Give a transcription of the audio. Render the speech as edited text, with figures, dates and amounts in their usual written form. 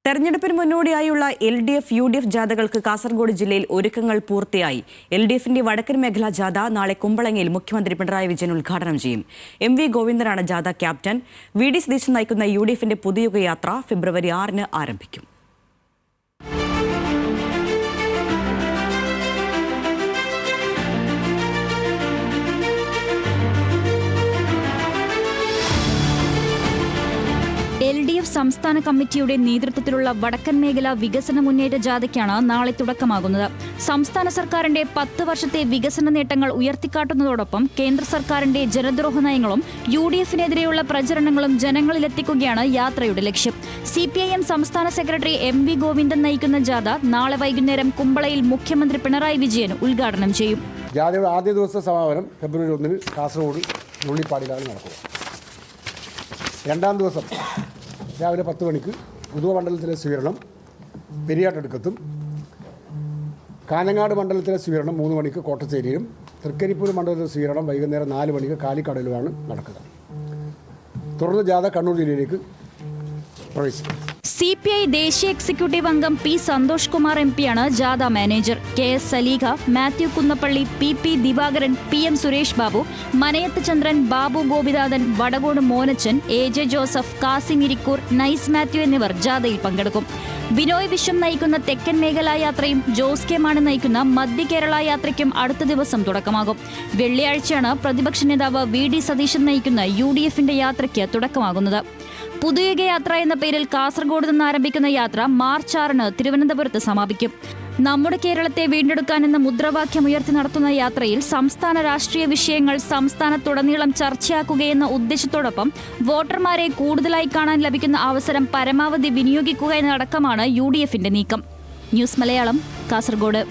തെരഞ്ഞെടുപ്പിന് മുന്നോടിയായുള്ള LDF, UDF ജാഥകൾക്ക് Kasaragod ജില്ലയിൽ ഒരുക്കങ്ങൾ പൂർത്തിയായി. LDFന്റെ വടക്കൻ മേഖലാ ജാഥ നാളെ കുമ്പളങ്ങിയിൽ മുഖ്യമന്ത്രി പിണറായി വിജയൻ ഉദ്ഘാടനം ചെയ്യും. MV ഗോവിന്ദനാണ് ജാഥ ക്യാപ്റ്റൻ. VD സതീശൻ നയിക്കുന്ന UDFന്റെ പുതുയുഗ യാത്ര ഫെബ്രുവരി 6-ന് ആരംഭിക്കും. LDF സംസ്ഥാന കമ്മിറ്റിയുടെ നേതൃത്വത്തിലുള്ള വടക്കൻ മേഖല വികസന മുന്നേറ്റ ജാഥയ്ക്കാണ് നാളെ തുടക്കമാകുന്നത്. സംസ്ഥാന സർക്കാരിന്റെ 10 വർഷത്തെ വികസന നേട്ടങ്ങൾ ഉയർത്തിക്കാട്ടുന്നതോടൊപ്പം കേന്ദ്ര സർക്കാരിന്റെ ജനദ്രോഹ നയങ്ങളും UDFനെതിരെയുള്ള പ്രചരണങ്ങളും ജനങ്ങളിലെത്തിക്കുകയാണ് യാത്രയുടെ ലക്ഷ്യം. CPIM സംസ്ഥാന സെക്രട്ടറി MV ഗോവിന്ദൻ നയിക്കുന്ന ജാഥ നാളെ വൈകുന്നേരം കുമ്പളയിൽ മുഖ്യമന്ത്രി പിണറായി വിജയൻ ഉദ്ഘാടനം ചെയ്യും. ജാഥയുടെ ആദ്യ ദിവസ സമാപനം ഫെബ്രുവരി 1-ന് കാസർഗോഡ് നുള്ളിപ്പാടിയിലാണ് നടക്കുക. രണ്ടാം ദിവസം രാവിലെ 10 മണിക്ക് പുതുവ മണ്ഡലത്തിലെ സ്വീകരണം പെരിയാട്ടടുക്കത്തും, കാഞ്ഞങ്ങാട് മണ്ഡലത്തിലെ സ്വീകരണം 3 മണിക്ക് കോട്ടശ്ശേരിയിലും, തൃക്കരിപ്പൂർ മണ്ഡലത്തിലെ സ്വീകരണം വൈകുന്നേരം 4 മണിക്ക് കാലിക്കടലുമാണ് നടക്കുക. തുടർന്ന് ജാഥ കണ്ണൂർ ജില്ലയിലേക്ക് പ്രവേശിക്കും. CPI ദേശീയ എക്സിക്യൂട്ടീവ് അംഗം P. സന്തോഷ് കുമാർ MP-യാണ് ജാഥ manager. KS Saleekha, Mathew Kunnappally, PP Divakaran, PM Suresh Babu, Manayath Chandran, Babu Gopinathan, Vadakode Monachan, AJ Joseph, Kasim Irikkur, Nice Mathew എന്നിവർ ജാഥയിൽ പങ്കെടുക്കും. ബിനോയ് വിശ്വം നയിക്കുന്ന തെക്കൻ മേഖലാ യാത്രയും ജോസ് കെ മാണി നയിക്കുന്ന മധ്യ കേരള യാത്രയ്ക്കും അടുത്ത ദിവസം തുടക്കമാകും. വെള്ളിയാഴ്ചയാണ് പ്രതിപക്ഷ നേതാവ് VD സതീശൻ നയിക്കുന്ന UDFന്റെ യാത്രയ്ക്ക് തുടക്കമാകുന്നത്. പുതുയുഗ യാത്ര എന്ന പേരിൽ കാസർഗോഡ് നിന്ന് ആരംഭിക്കുന്ന യാത്ര മാർച്ച് 6-ന് തിരുവനന്തപുരത്ത് സമാപിക്കും. നമ്മുടെ കേരളത്തെ വീണ്ടെടുക്കാൻ എന്ന മുദ്രാവാക്യം ഉയർത്തി നടത്തുന്ന യാത്രയിൽ സംസ്ഥാന രാഷ്ട്രീയ വിഷയങ്ങൾ സംസ്ഥാനത്തുടനീളം ചർച്ചയാക്കുകയെന്ന ഉദ്ദേശത്തോടൊപ്പം വോട്ടർമാരെ കൂടുതലായി കാണാൻ ലഭിക്കുന്ന അവസരം പരമാവധി വിനിയോഗിക്കുക എന്നതടക്കമാണ് UDFന്റെ നീക്കം. ന്യൂസ് മലയാളം, കാസർഗോഡ്.